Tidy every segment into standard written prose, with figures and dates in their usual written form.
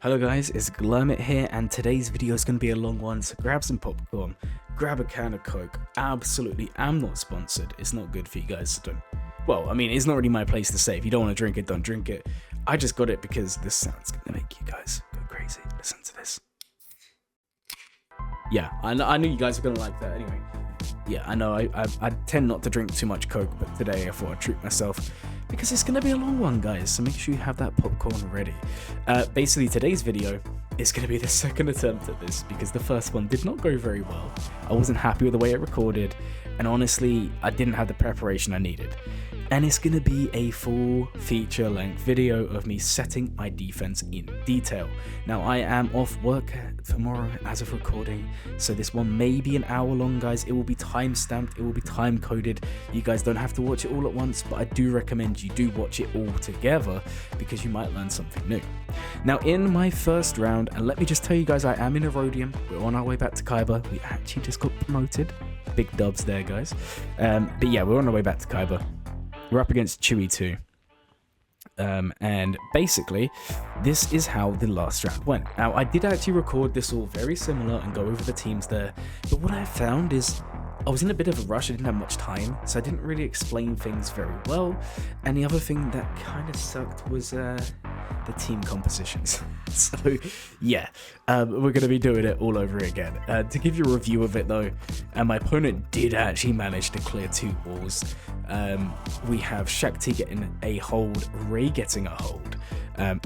Hello guys, it's Glermit here, and today's video is going to be a long one, so grab some popcorn, grab a can of Coke. Absolutely, I'm not sponsored. It's not good for you guys, so don't. Well, I mean, it's not really my place to say. If you don't want to drink it, don't drink it. I just got it because this sound's going to make you guys go crazy. Listen to this. Yeah, I knew you guys were going to like that anyway. Yeah, I know I tend not to drink too much Coke, but today I thought I'd treat myself because it's going to be a long one, guys, so make sure you have that popcorn ready. Basically, today's video is going to be the second attempt at this because the first one did not go very well. I wasn't happy with the way it recorded, and honestly, I didn't have the preparation I needed. And it's going to be a full feature-length video of me setting my defense in detail. Now, I am off work tomorrow as of recording, so this one may be an hour long, guys. It will be time-stamped, it will be time-coded. You guys don't have to watch it all at once, but I do recommend you do watch it all together because you might learn something new. Now, in my first round, and let me just tell you guys, I am in a Rhodium. We're on our way back to Kaiba. We actually just got promoted. Big dubs there, guys. But yeah, we're on our way back to Kaiba. We're up against Chewy 2. And basically, this is how the last round went. Now, I did actually record this all very similar and go over the teams there. But what I found is I was in a bit of a rush. I didn't have much time, so I didn't really explain things very well. And the other thing that kind of sucked was the team compositions. So yeah, we're going to be doing it all over again. To give you a review of it though, my opponent did actually manage to clear 2 walls. We have Shakti getting a hold, Ray getting a hold.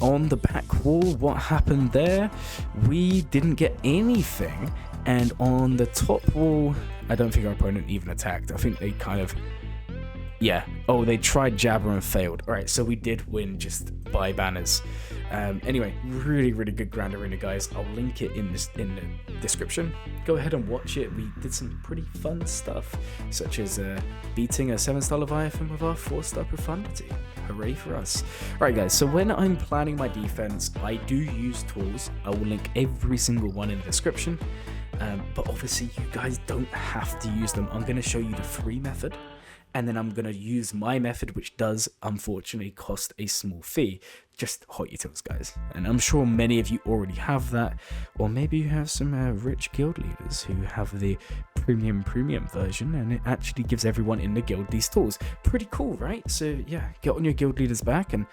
On the back wall, what happened there? We didn't get anything. And on the top wall, I don't think our opponent even attacked. I think they kind of, yeah. Oh, they tried Jabber and failed. All right, so we did win just by banners. Anyway, really good Grand Arena, guys. I'll link it in the description. Go ahead and watch it. We did some pretty fun stuff, such as beating a 7-star Leviathan with our 4-star Profundity. Hooray for us. Alright guys, so when I'm planning my defense, I do use tools. I will link every single one in the description. But obviously you guys don't have to use them. I'm going to show you the free method, and then I'm going to use my method, which does unfortunately cost a small fee. Just hot utils, guys. And I'm sure many of you already have that, or maybe you have some rich guild leaders who have the premium version, and it actually gives everyone in the guild these tools. Pretty cool, right? So yeah, get on your guild leader's back, and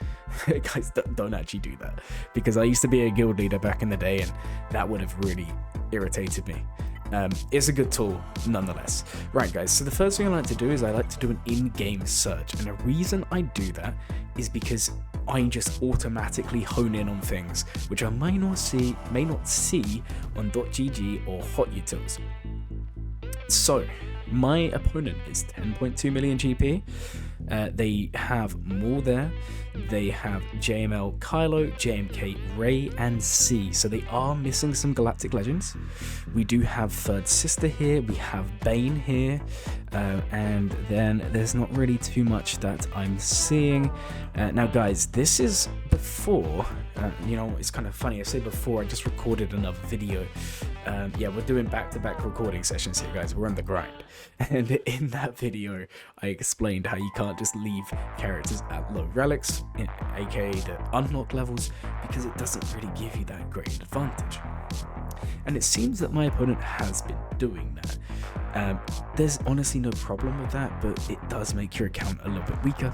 guys, don't actually do that, because I used to be a guild leader back in the day, and that would have really irritated me. It's a good tool nonetheless. Right guys, so the first thing I like to do is I like to do an in-game search, and the reason I do that is because I just automatically hone in on things which I may not see on .gg or hot utils. So my opponent is 10.2 million GP. They have more there. They have JML Kylo, JMK Ray, and C. So they are missing some Galactic Legends. We do have Third Sister here. We have Bane here. And then there's not really too much that I'm seeing. Now, guys, this is before. You know, it's kind of funny. I say before, I just recorded another video. Yeah, we're doing back-to-back recording sessions here, guys. We're on the grind. And in that video, I explained how you can't just leave characters at low relics, aka the unlock levels, because it doesn't really give you that great advantage. And it seems that my opponent has been doing that. There's honestly no problem with that, but it does make your account a little bit weaker.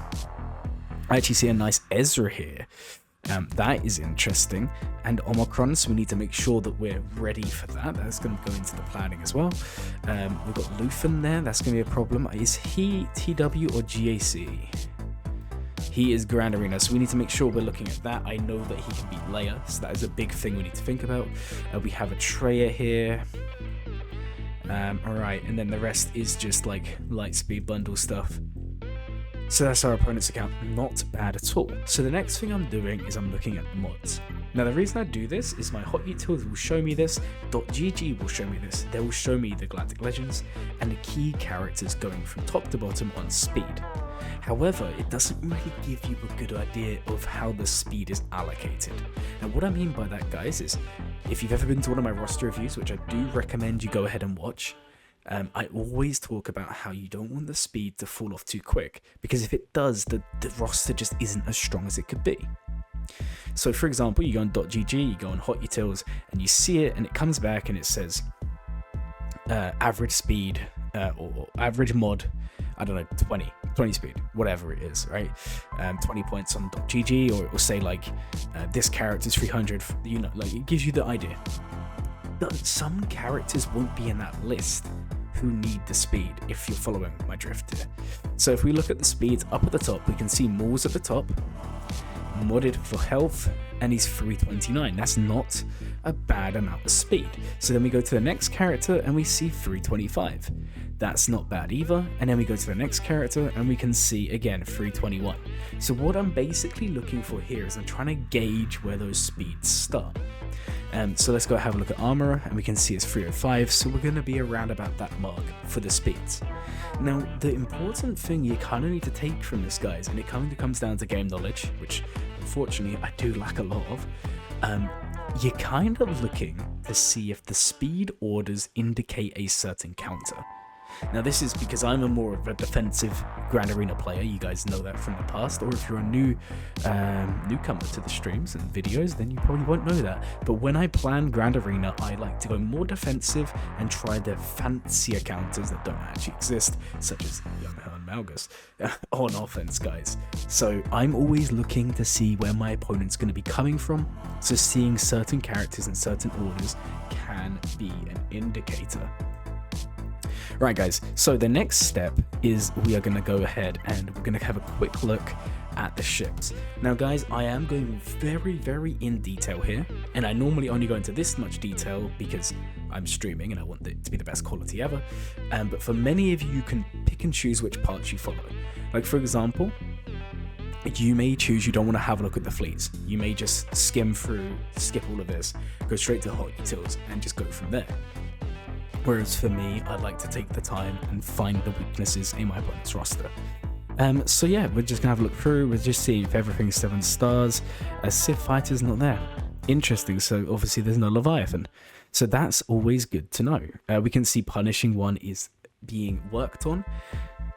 I actually see a nice Ezra here. That is interesting, and Omicron, so we need to make sure that we're ready for that. That's going to go into the planning as well. We've got Luthen there. That's going to be a problem. Is he TW or GAC? He is Grand Arena, so we need to make sure we're looking at that. I know that he can beat Leia, so that is a big thing we need to think about. We have Atreya here. Alright, and then the rest is just like light speed bundle stuff. So that's our opponent's account. Not bad at all. So the next thing I'm doing is I'm looking at mods. Now the reason I do this is my hot utils will show me this, .gg will show me this, they will show me the Galactic Legends and the key characters going from top to bottom on speed. However, it doesn't really give you a good idea of how the speed is allocated. Now what I mean by that, guys, is if you've ever been to one of my roster reviews, which I do recommend you go ahead and watch, I always talk about how you don't want the speed to fall off too quick, because if it does, the roster just isn't as strong as it could be. So for example, you go on .gg, you go on hot utils, and you see it, and it comes back and it says average speed or average mod, I don't know, 20 speed, whatever it is, right? 20 points on .gg, or it will say like this character's 300, you know, like it gives you the idea. But some characters won't be in that list who need the speed, if you're following my drift here. So if we look at the speeds up at the top, we can see Maul's at the top, modded for health, and he's 329. That's not a bad amount of speed. So then we go to the next character and we see 325. That's not bad either. And then we go to the next character and we can see again 321. So what I'm basically looking for here is I'm trying to gauge where those speeds start. So let's go have a look at Armorer, and we can see it's 305, so we're going to be around about that mark for the speeds. Now, the important thing you kind of need to take from this, guys, and it kind of comes down to game knowledge, which unfortunately I do lack a lot of, you're kind of looking to see if the speed orders indicate a certain counter. Now this is because I'm a more of a defensive Grand Arena player, you guys know that from the past, or if you're a newcomer to the streams and videos, then you probably won't know that. But when I plan Grand Arena, I like to go more defensive and try the fancier counters that don't actually exist, such as Young Malgus, on offense, guys. So I'm always looking to see where my opponent's going to be coming from, so seeing certain characters and certain orders can be an indicator. Right guys, so the next step is we are going to go ahead and we're going to have a quick look at the ships. Now guys, I am going very in detail here, and I normally only go into this much detail because I'm streaming and I want it to be the best quality ever, but for many of you, you can pick and choose which parts you follow. Like for example, you may choose you don't want to have a look at the fleets. You may just skim through, skip all of this, go straight to hot utils and just go from there. Whereas for me, I like to take the time and find the weaknesses in my opponent's roster. So yeah, we're just gonna have a look through, we'll just see if everything's 7 stars. Civ Fighter's not there. Interesting, so obviously there's no Leviathan. So that's always good to know. We can see Punishing One is being worked on.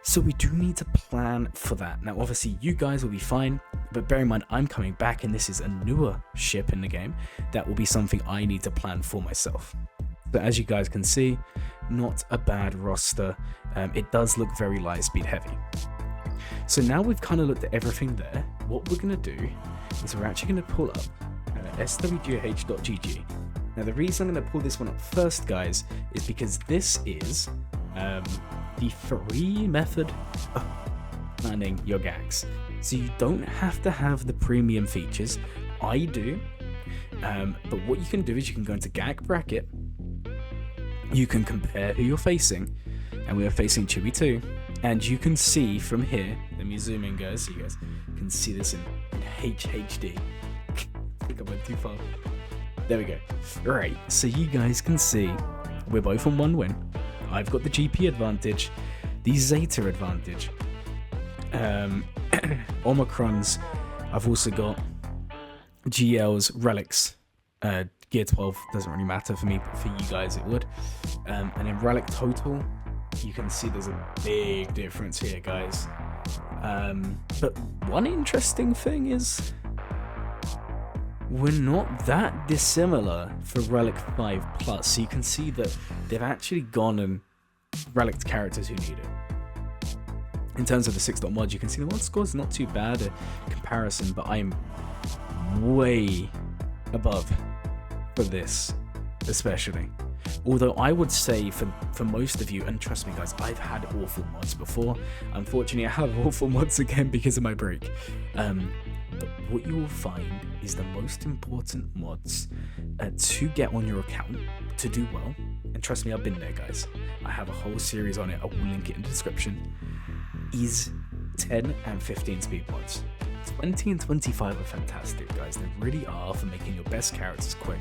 So we do need to plan for that. Now obviously you guys will be fine, but bear in mind I'm coming back and this is a newer ship in the game. That will be something I need to plan for myself. But as you guys can see, not a bad roster. It does look very light speed heavy. So now we've kind of looked at everything there. What we're going to do is we're actually going to pull up swgh.gg. Now the reason I'm going to pull this one up first, guys, is because this is the free method of planning your gags. So you don't have to have the premium features. I do. But what you can do is you can go into gag bracket. You can compare who you're facing, and we are facing Chewy 2, and you can see from here, let me zoom in guys so you guys can see this in HHD. I think I went too far. There we go. Right, so you guys can see we're both on 1 win. I've got the GP advantage, the Zeta advantage, Omicrons, I've also got GL's Relics, Gear 12 doesn't really matter for me, but for you guys it would. And in Relic Total, you can see there's a big difference here, guys. But one interesting thing is we're not that dissimilar for Relic 5 Plus. So you can see that they've actually gone and relicked characters who need it. In terms of the 6-dot mod, you can see the mod score is not too bad in comparison, but I'm way above for this especially. Although I would say for most of you, and trust me guys, I've had awful mods before. Unfortunately, I have awful mods again because of my break. But what you will find is the most important mods to get on your account to do well, and trust me, I've been there guys. I have a whole series on it, I will link it in the description, is 10 and 15 speed mods. 20 and 25 are fantastic, guys. They really are for making your best characters quick.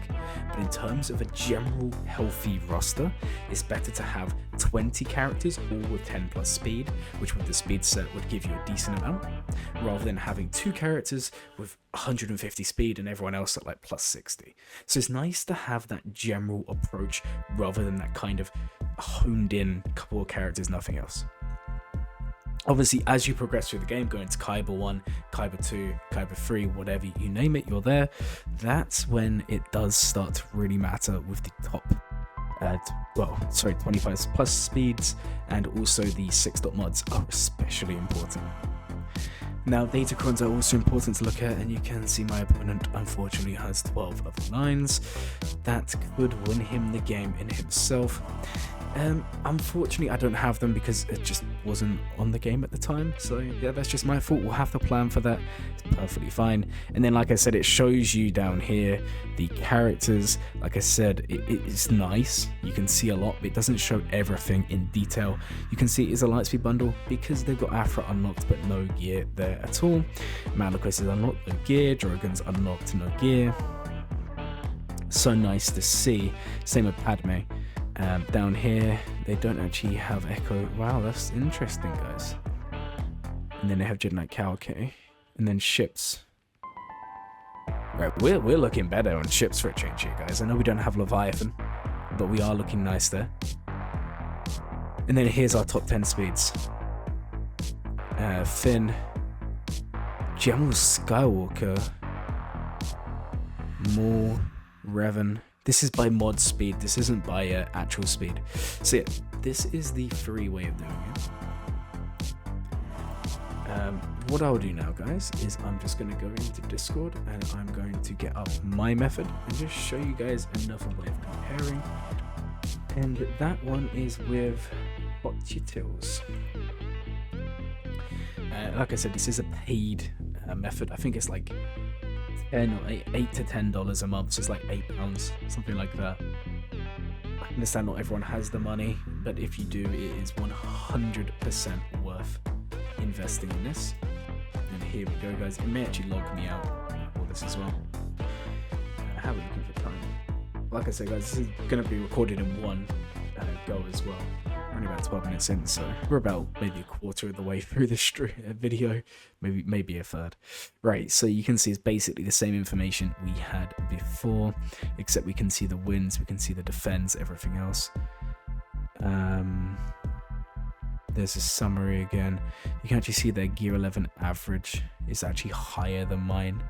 But in terms of a general healthy roster, it's better to have 20 characters all with 10 plus speed, which with the speed set would give you a decent amount, rather than having 2 characters with 150 speed and everyone else at like plus 60. So it's nice to have that general approach rather than that kind of honed in couple of characters, nothing else. Obviously, as you progress through the game, going to Kaiba 1, Kaiba 2, Kaiba 3, whatever you name it, you're there. That's when it does start to really matter with the top 25 plus speeds, and also the 6-dot mods are especially important. Now, datacrons are also important to look at, and you can see my opponent unfortunately has 12 of the 9s. That could win him the game in himself. Unfortunately, I don't have them because it just wasn't on the game at the time. So yeah, that's just my fault. We'll have to plan for that. It's perfectly fine. And then, like I said, it shows you down here the characters. Like I said, it's nice. You can see a lot, but it doesn't show everything in detail. You can see it is a Lightspeed bundle because they've got Afra unlocked, but no gear there at all. Malgus is unlocked, no gear. Drogon's unlocked, no gear. So nice to see. Same with Padme. Down here, they don't actually have Echo. Wow, that's interesting, guys. And then they have Jedi Knight Kalke. And then ships. Right, we're looking better on ships for a change here, guys. I know we don't have Leviathan, but we are looking nice there. And then here's our top 10 speeds. Finn. General Skywalker. Maul. Revan. This is by mod speed, this isn't by actual speed. So yeah, this is the free way of doing it. What I'll do now, guys, is I'm just going to go into Discord and I'm going to get up my method and just show you guys another way of comparing. And that one is with Hot Utils. Like I said, this is a paid method. I think it's like $8 to $10 a month, so it's like £8, something like that. I understand not everyone has the money, but if you do, it is 100% worth investing in this. And here we go, guys. It may actually log me out for this as well. How are we looking for time? Like I said, guys, this is going to be recorded in one go as well. We're only about 12 minutes in, so we're about maybe a quarter of the way through this video, maybe a third. Right, so you can see it's basically the same information we had before, except we can see the wins, we can see the defense, everything else. There's a summary again. You can actually see their gear 11 average is actually higher than mine,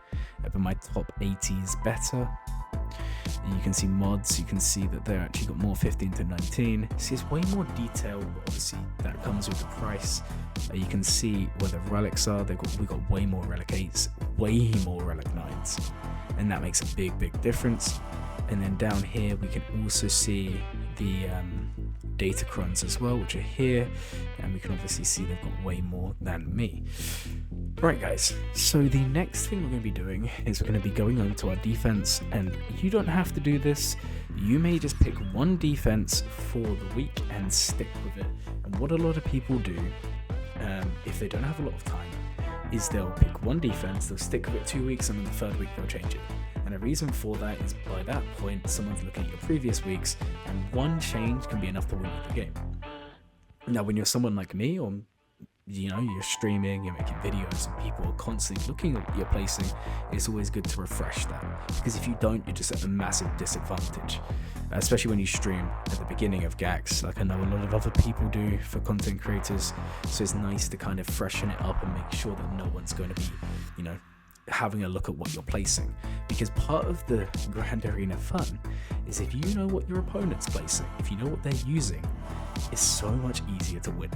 but my top 80 is better. And you can see mods, you can see that they're actually got more 15 to 19. See, it's way more detailed, but obviously that comes with the price. You can see where the relics are. We got way more relic 8s, way more relic 9s, and that makes a big difference. And then down here we can also see the datacrons as well, which are here, and we can obviously see they've got way more than me. Right, guys, so the next thing we're going to be doing is we're going to be going on to our defense, and you don't have to do this. You may just pick one defense for the week and stick with it. And what a lot of people do, if they don't have a lot of time, is they'll pick one defense, they'll stick with it 2 weeks, and then the third week they'll change it. And the reason for that is by that point, someone's looking at your previous weeks, and one change can be enough to win you the game. Now, when you're someone like me, or you're streaming, you're making videos, and people are constantly looking at what you're placing, it's always good to refresh that. Because if you don't, you're just at a massive disadvantage. Especially when you stream at the beginning of GAX, like I know a lot of other people do for content creators. So it's nice to kind of freshen it up and make sure that no one's going to be, having a look at what you're placing. Because part of the Grand Arena fun is if you know what your opponent's placing, if you know what they're using, it's so much easier to win.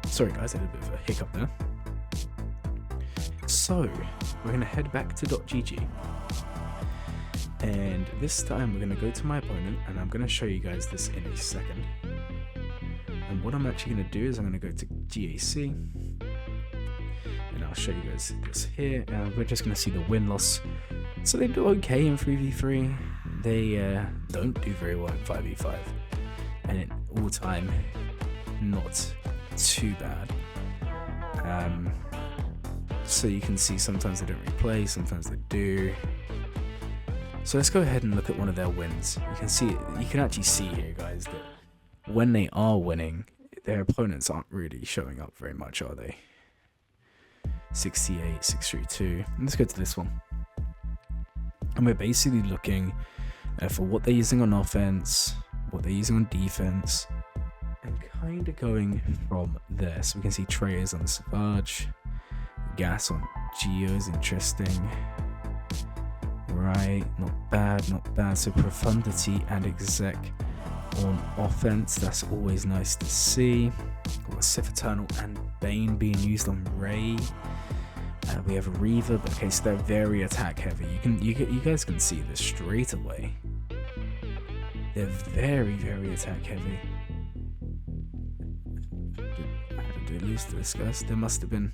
Sorry guys, I had a bit of a hiccup there. So, we're going to head back to .gg. And this time we're going to go to my opponent, and I'm going to show you guys this in a second. And what I'm actually going to do is I'm going to go to GAC. And I'll show you guys this here. We're just going to see the win-loss. So they do okay in 3v3. They don't do very well in 5v5. And in all-time, not too bad. So you can see sometimes they don't replay, sometimes they do. So let's go ahead and look at one of their wins. You can actually see here, guys, that when they are winning, their opponents aren't really showing up very much, are they? 68, 632. Let's go to this one. And we're basically looking for what they're using on offense, what they're using on defense, and kind of going from there. So we can see Trey's on the Savage, Gas on Geo's interesting. Right, not bad, not bad. So Profundity and Exec on offense, that's always nice to see. Got Sith Eternal and Bane being used on Ray. We have a Reaver, but okay, so they're very attack heavy. You guys can see this straight away. They're very, very attack heavy. How did they lose to this, guys? There must have been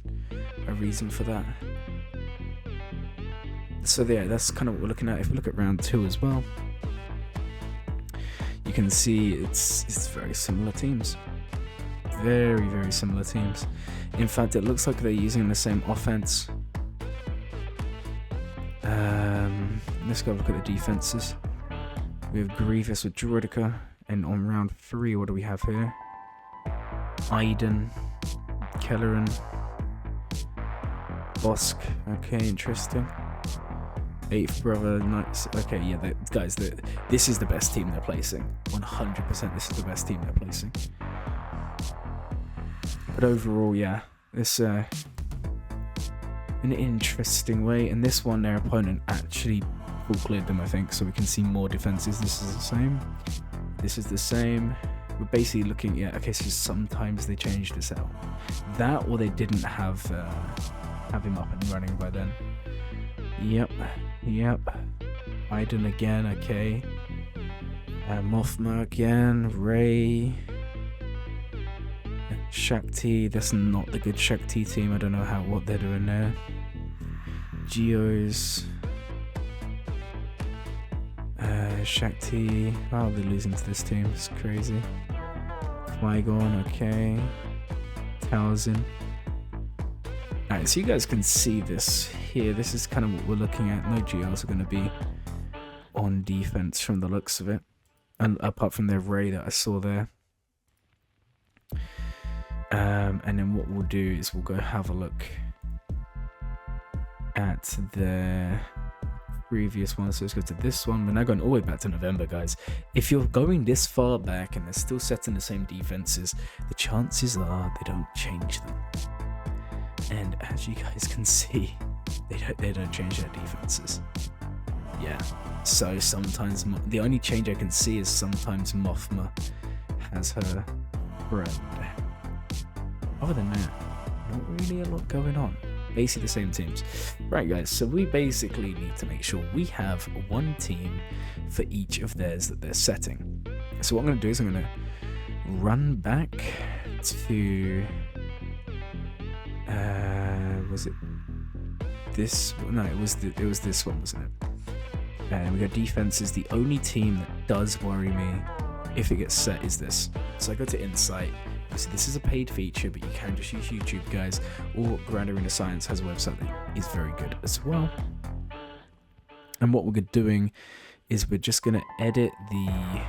a reason for that. So yeah, that's kind of what we're looking at. If we look at round 2 as well, you can see it's very similar teams. Very, very similar teams. In fact, it looks like they're using the same offense. Let's go look at the defenses. We have Grievous with Druidica, and on round 3, what do we have here? Aiden, Kelleran, Bosk. Okay, interesting. 8th Brother, nice. Okay, yeah, guys, this is the best team they're placing. 100%, this is the best team they're placing. But overall, yeah, it's an interesting way. And this one, their opponent actually full cleared them, I think, so we can see more defenses. This is the same. This is the same. We're basically looking at, okay, so sometimes they changed this out. That, or they didn't have him up and running by then. Yep. Aiden again, okay. Mothma again, Ray. Shakti, that's not the good Shakti team. I don't know what they're doing there. Geos. Shakti. Oh, they're losing to this team. It's crazy. Qui-Gon, okay. Towson. Alright, so you guys can see this here. This is kind of what we're looking at. No Geos are going to be on defense from the looks of it. And apart from their Ray that I saw there. And then what we'll do is we'll go have a look at the previous one. So let's go to this one. We're now going all the way back to November, guys. If you're going this far back and they're still setting the same defenses, the chances are they don't change them. And as you guys can see, they don't change their defenses. Yeah. So sometimes the only change I can see is sometimes Mothma has her friend. Other than that, not really a lot going on. Basically the same teams. Right, guys, so we basically need to make sure we have one team for each of theirs that they're setting. So what I'm going to do is I'm going to run back to... was it this? No, it was this one, wasn't it? And we got defense is the only team that does worry me if it gets set is this. So I go to Insight. So this is a paid feature, but you can just use YouTube, guys. Or Grand Arena Science has a website that is very good as well. And what we're doing is we're just going to edit the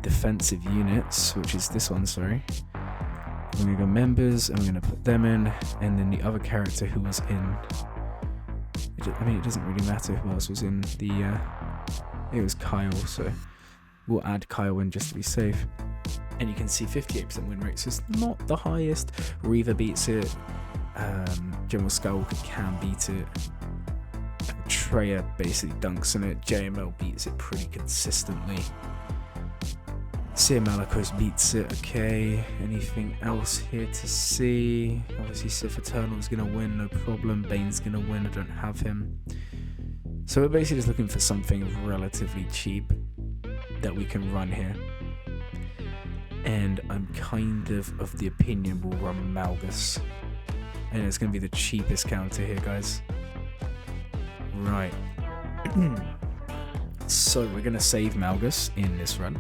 defensive units, which is this one, sorry. We're going to go members, and we're going to put them in, and then the other character who was in... I mean, it doesn't really matter who else was in the... it was Kyle, so... we'll add Kyle in just to be safe. And you can see 58% win rate, so it's not the highest. Reaver beats it. General Skywalker can beat it. Treya basically dunks on it. JML beats it pretty consistently. Seer Malgus beats it. Okay, anything else here to see? Obviously Sith Eternal is going to win, no problem. Bane's going to win, I don't have him. So we're basically just looking for something relatively cheap that we can run here, and I'm kind of the opinion we'll run Malgus, and it's going to be the cheapest counter here, guys. Right. So we're going to save Malgus in this run.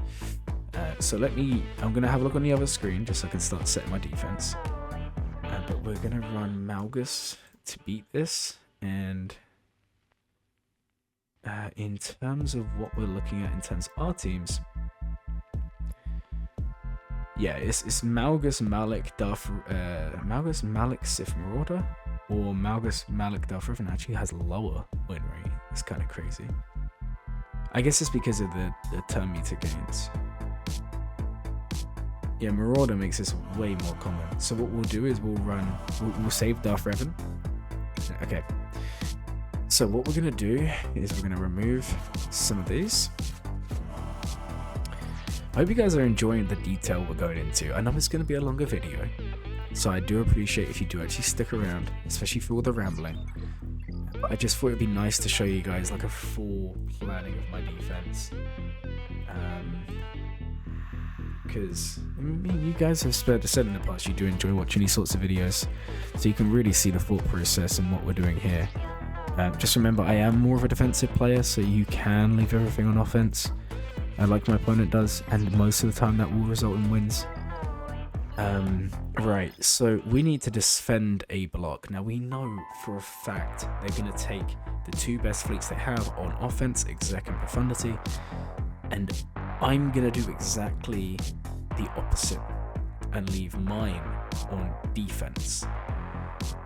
So I'm going to have a look on the other screen just so I can start setting my defense. But we're going to run Malgus to beat this, and in terms of what we're looking at in terms of our teams, yeah, it's Malgus, Malik, Darth, Malgus, Malik, Sith Marauder, or Malgus, Malik, Darth Revan actually has lower win rate. It's kind of crazy. I guess it's because of the turn meter gains. Yeah, Marauder makes this way more common. So what we'll do is we'll save Darth Revan. Okay. So what we're gonna do is we're gonna remove some of these. I hope you guys are enjoying the detail we're going into. I know it's gonna be a longer video, so I do appreciate if you do actually stick around, especially for all the rambling. But I just thought it'd be nice to show you guys like a full planning of my defense. Because I mean, you guys have said in the past you do enjoy watching these sorts of videos, so you can really see the thought process and what we're doing here. Just remember, I am more of a defensive player, so you can leave everything on offense, like my opponent does, and most of the time that will result in wins. Right, so we need to defend a block. Now we know for a fact they're going to take the two best fleets they have on offense, Exec and Profundity, and I'm going to do exactly the opposite and leave mine on defense.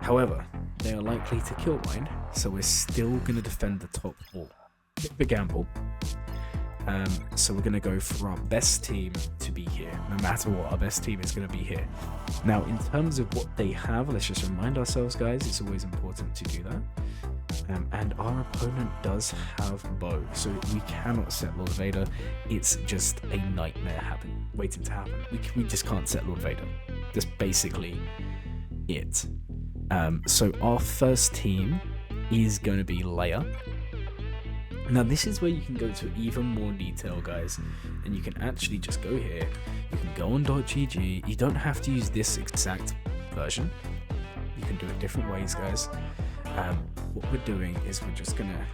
However, they are likely to kill mine, so we're still going to defend the top wall. Bit of a gamble. So we're going to go for our best team to be here. No matter what, our best team is going to be here. Now, in terms of what they have, let's just remind ourselves, guys, it's always important to do that. And our opponent does have bow, so we cannot set Lord Vader. It's just a nightmare waiting to happen. We just can't set Lord Vader. That's basically it. So our first team is going to be Leia. Now this is where you can go to even more detail, guys, and you can actually just go here. You can go on .gg. You don't have to use this exact version. You can do it different ways, guys. What we're doing is we're just gonna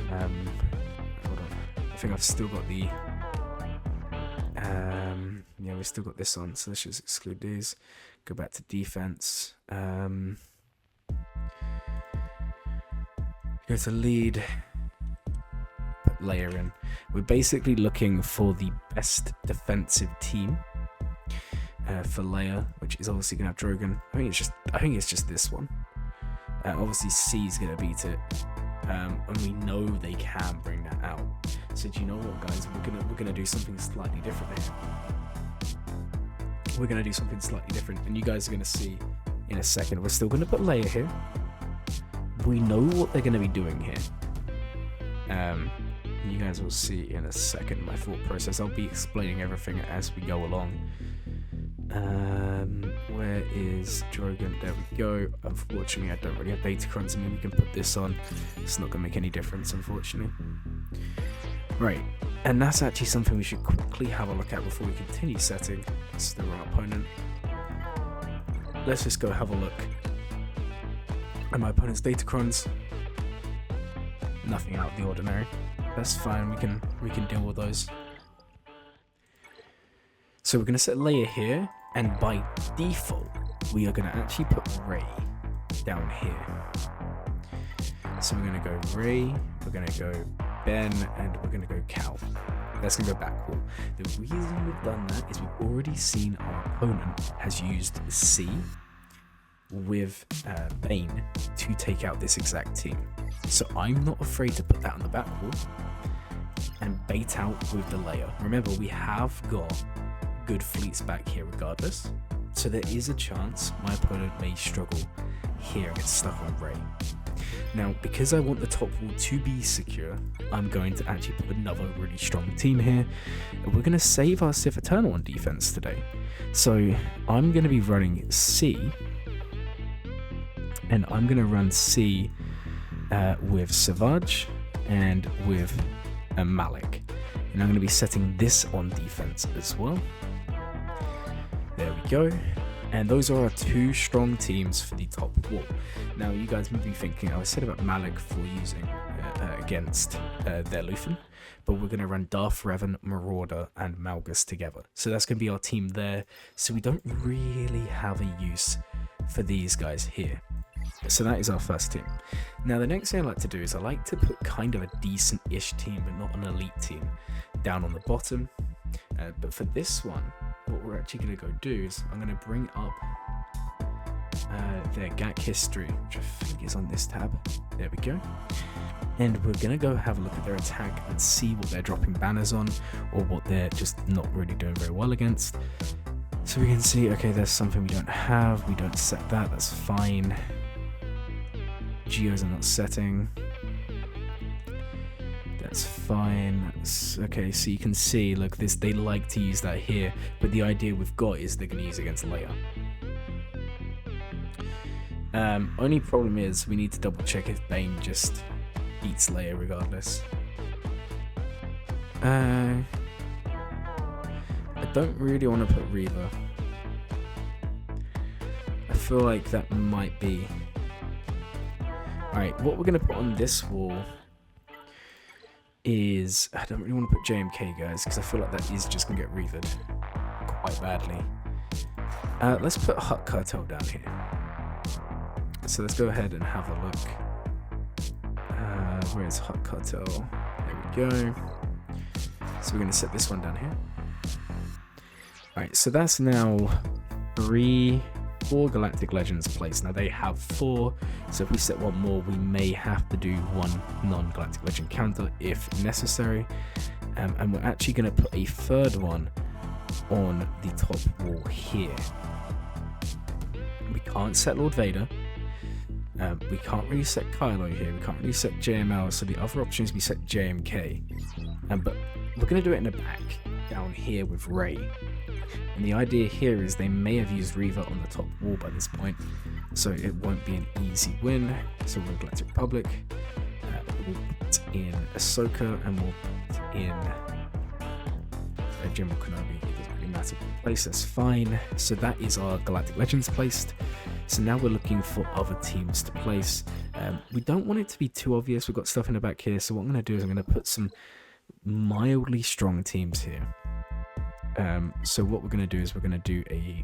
hold on. I think I've still got the yeah, we've still got this on, so let's just exclude these. Go back to defense. Go to lead, put Leia in. We're basically looking for the best defensive team for Leia, which is obviously gonna have Drogon. I think it's just this one. Obviously C is gonna beat it, and we know they can bring that out. So do you know what, guys? We're gonna do something slightly different here. We're gonna do something slightly different, and you guys are gonna see in a second. We're still gonna put Leia here. We know what they're going to be doing here. You guys will see in a second my thought process. I'll be explaining everything as we go along. Where is Drogon? There we go. Unfortunately, I don't really have Datacrons. I mean, we can put this on. It's not going to make any difference, unfortunately. Right, and that's actually something we should quickly have a look at before we continue setting. It's the wrong opponent. Let's just go have a look. And my opponent's Datacrons, nothing out of the ordinary. That's fine. We can deal with those. So we're gonna set Leia here, and by default, we are gonna actually put Rey down here. So we're gonna go Rey, we're gonna go Ben, and we're gonna go Cal. That's gonna go back wall. The reason we've done that is we've already seen our opponent has used C with Bane to take out this exact team. So I'm not afraid to put that on the back wall and bait out with the Leia. Remember, we have got good fleets back here regardless, so there is a chance my opponent may struggle here and get stuck on Rey. Now, because I want the top wall to be secure, I'm going to actually put another really strong team here. We're going to save our Sith Eternal on defense today. So I'm going to be running C, and I'm going to run C with Savage and with Malik. And I'm going to be setting this on defense as well. There we go. And those are our two strong teams for the top wall. Now, you guys may be thinking, I said about Malik for using against their Luthen, but we're going to run Darth Revan, Marauder, and Malgus together. So that's going to be our team there. So we don't really have a use for these guys here. So that is our first team. Now, the next thing I like to do is I like to put kind of a decent-ish team, but not an elite team, down on the bottom. But for this one, what we're actually going to go do is I'm going to bring up their GAC history, which I think is on this tab. There we go. And we're going to go have a look at their attack and see what they're dropping banners on, or what they're just not really doing very well against. So we can see, okay, there's something we don't have. We don't set that. That's fine. Geos are not setting. That's fine. Okay, so you can see, look, this, they like to use that here, but the idea we've got is they're going to use it against Leia. Only problem is we need to double check if Bane just eats Leia regardless. I don't really want to put Reaver. I feel like that might be... Alright, what we're going to put on this wall is... I don't really want to put JMK, guys, because I feel like that is just going to get Reavered quite badly. Let's put Hut Cartel down here. So let's go ahead and have a look. Where is Hut Cartel? There we go. So we're going to set this one down here. Alright, so that's now 4 Galactic Legends placed. Now they have 4, so if we set one more, we may have to do one non-Galactic Legend counter if necessary. And we're actually going to put a 3rd one on the top wall here. We can't set Lord Vader. We can't really set Kylo here. We can't really set JML. So the other option is we set JMK. But we're going to do it in the back down here with Rey. And the idea here is they may have used Reaver on the top wall by this point, so it won't be an easy win. So we'll Galactic Republic, we'll put in Ahsoka, and we'll put in General Kenobi. It doesn't really matter what place, that's fine. So that is our Galactic Legends placed. So now we're looking for other teams to place. We don't want it to be too obvious. We've got stuff in the back here, so what I'm going to do is I'm going to put some mildly strong teams here. So what we're going to do is we're going to do a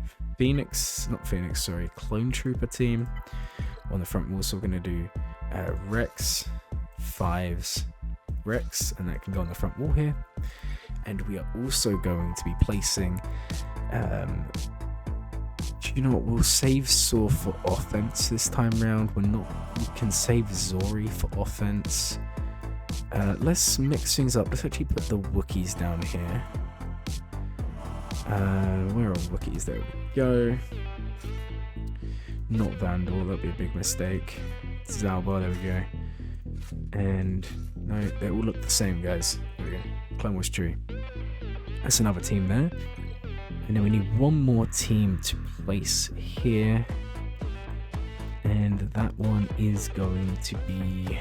Clone Trooper team on the front wall. So we're going to do Rex, 5s, Rex, and that can go on the front wall here. And we are also going to be placing, you know what, we'll save Saw for offense this time round. We can save Zori for offense. Let's mix things up. Let's actually put the Wookiees down here. Where are Wookiees? There we go. Not Vandal, that'd be a big mistake. Zalbar, there we go. And no, they all look the same, guys. There we go. Clone Wars Chewie. That's another team there. And then we need one more team to place here. And that one is going to be...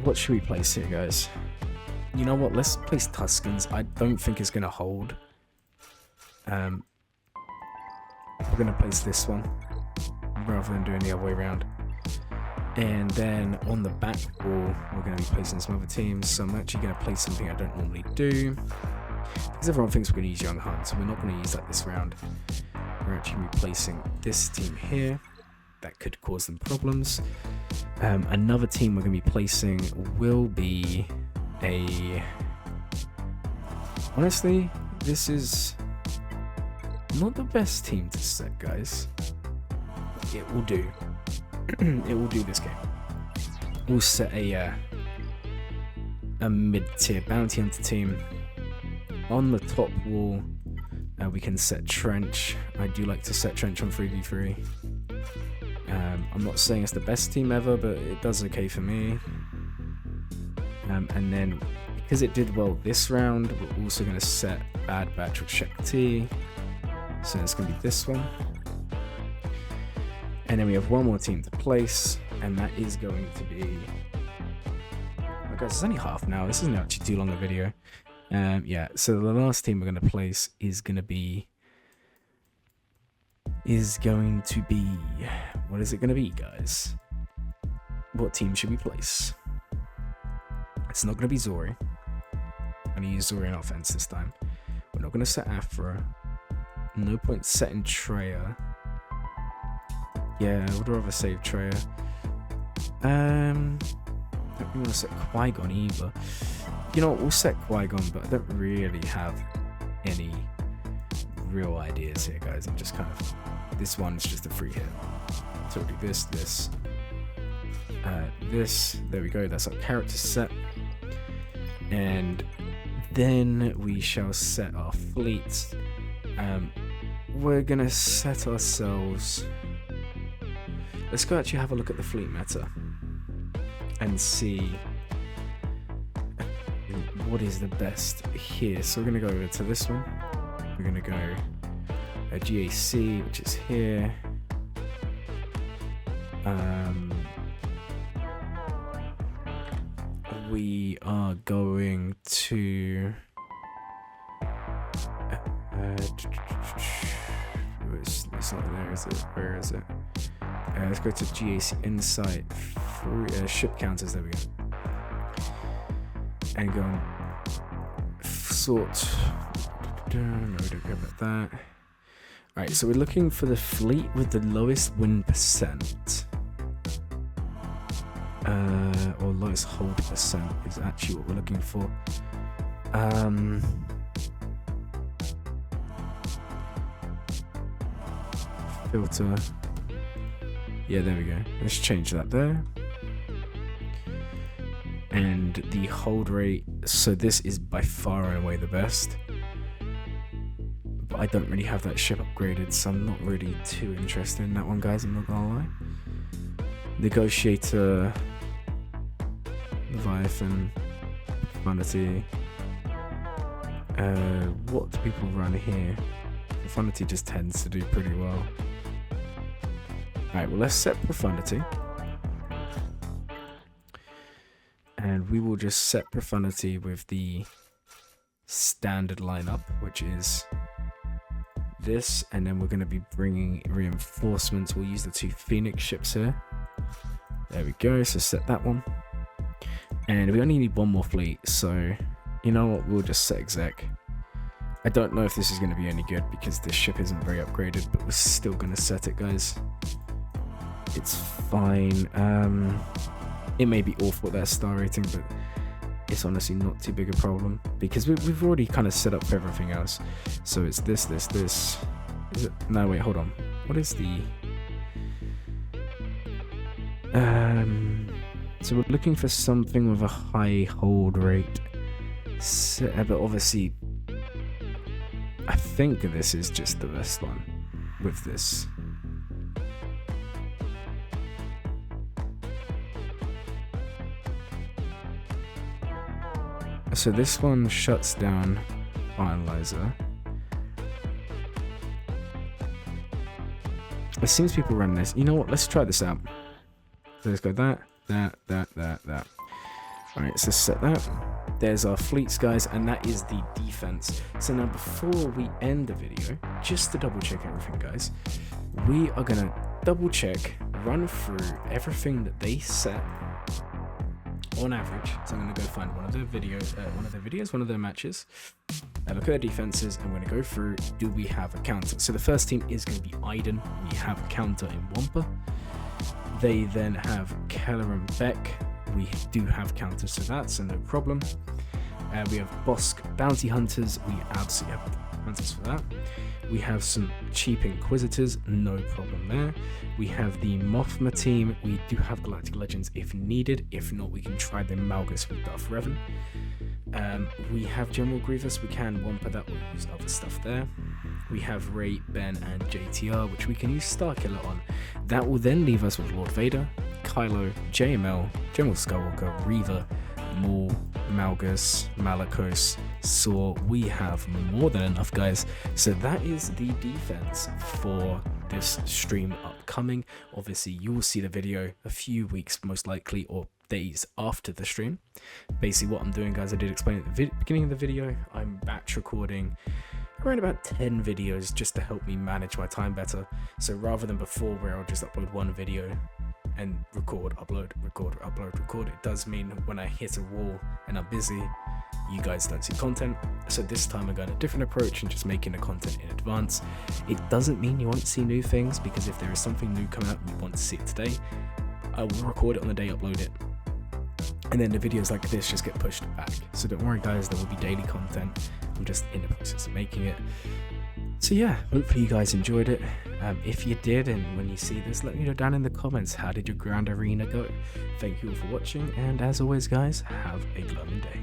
what should we place here, guys? You know what? Let's place Tuskens. I don't think it's going to hold. We're going to place this one rather than doing the other way around. And then on the back wall, we're going to be placing some other teams. So I'm actually going to place something I don't normally do, because everyone thinks we're going to use Young Han, so we're not going to use that this round. We're actually replacing this team here. That could cause them problems. Another team we're going to be placing will be a... Honestly, this is not the best team to set, guys. It will do. It will do this game. We'll set a mid-tier bounty hunter team. On the top wall, we can set Trench. I do like to set Trench on 3v3. I'm not saying it's the best team ever, but it does okay for me. And then, because it did well this round, we're also going to set Bad Batch with Shakti. So it's going to be this one. And then we have one more team to place, and that is going to be... Oh guys, it's only half an hour. This isn't actually too long a video. Yeah, so the last team we're going to place is going to be... What is it going to be, guys? What team should we place? It's not going to be Zori. I'm going to use Zori in offense this time. We're not going to set Afra. No point setting Traya. Yeah, I would rather save Traya. I don't really want to set Qui-Gon either. You know what, we'll set Qui-Gon, but I don't really have any real ideas here, guys. I'm just kind of, this one's just a free hit. So we'll do this, this, there we go, that's our character set. And then we shall set our fleets. We're gonna set ourselves, let's go actually have a look at the fleet meta and see what is the best here. So we're gonna go over to this one. We're gonna go a GAC, which is here. We are going to it's not there, is it? Where is it? Let's go to GAC Insight ship counters. There we go. And go and sort. No, we don't care about that. Alright, so we're looking for the fleet with the lowest win percent. Or lowest hold percent is actually what we're looking for. Filter. Yeah, there we go. Let's change that there. And the hold rate, so this is by far and away the best. But I don't really have that ship upgraded, so I'm not really too interested in that one, guys, I'm not gonna lie. Negotiator, Leviathan, Profundity. What do people run here? Profundity just tends to do pretty well. Alright, well, let's set Profundity. And we will just set Profundity with the standard lineup, which is this. And then we're going to be bringing reinforcements. We'll use the 2 Phoenix ships here. There we go. So set that one. And we only need 1 more fleet. So, you know what? We'll just set exec. I don't know if this is going to be any good because this ship isn't very upgraded, but we're still going to set it, guys. It's fine. It may be awful at their star rating, but it's honestly not too big a problem because we've already kind of set up for everything else. So it's this. Is it? No, wait, hold on. What is the? So we're looking for something with a high hold rate. But obviously, I think this is just the best one with this. So this one shuts down Finalizer. It seems people run this. You know what? Let's try this out. So let's go that. Alright, so set that. There's our fleets, guys, and that is the defense. So now before we end the video, just to double check everything, guys, we are going to double check, run through everything that they set on average. So I'm going to go find one of their matches, look at their defenses, and we're going to go through, do we have a counter? So the first team is going to be Iden. We have a counter in Wampa. They then have Keller and Beck. We do have counters to that, so no problem. We have Bosk Bounty Hunters. We absolutely have counters for that. We have some cheap Inquisitors, no problem there. We have the Mothma team. We do have Galactic Legends if needed. If not, we can try the Malgus with Darth Revan. We have General Grievous. We can Wampa that. We'll use other stuff there. We have Rey, Ben, and JTR, which we can use Starkiller on. That will then leave us with Lord Vader, Kylo, JML, General Skywalker, Reva, Maul, Malgus, Malakos, Saw. We have more than enough, guys. So that is the defense for this stream upcoming. Obviously, you will see the video a few weeks, most likely, or days after the stream. Basically, what I'm doing, guys, I did explain at the beginning of the video. I'm batch recording around about 10 videos just to help me manage my time better. So rather than before where I'll just upload 1 video and record, upload, record, upload, record, it does mean when I hit a wall and I'm busy, you guys don't see content. So this time I'm going a different approach and just making the content in advance. It doesn't mean you won't see new things, because if there is something new coming out and you want to see it today, I will record it on the day, upload it, and then the videos like this just get pushed back. So don't worry, guys, there will be daily content. I'm just in the process of making it. So yeah, hopefully you guys enjoyed it. If you did, and when you see this, let me know down in the comments, how did your Grand Arena go? Thank you all for watching, and as always guys, have a glowing day.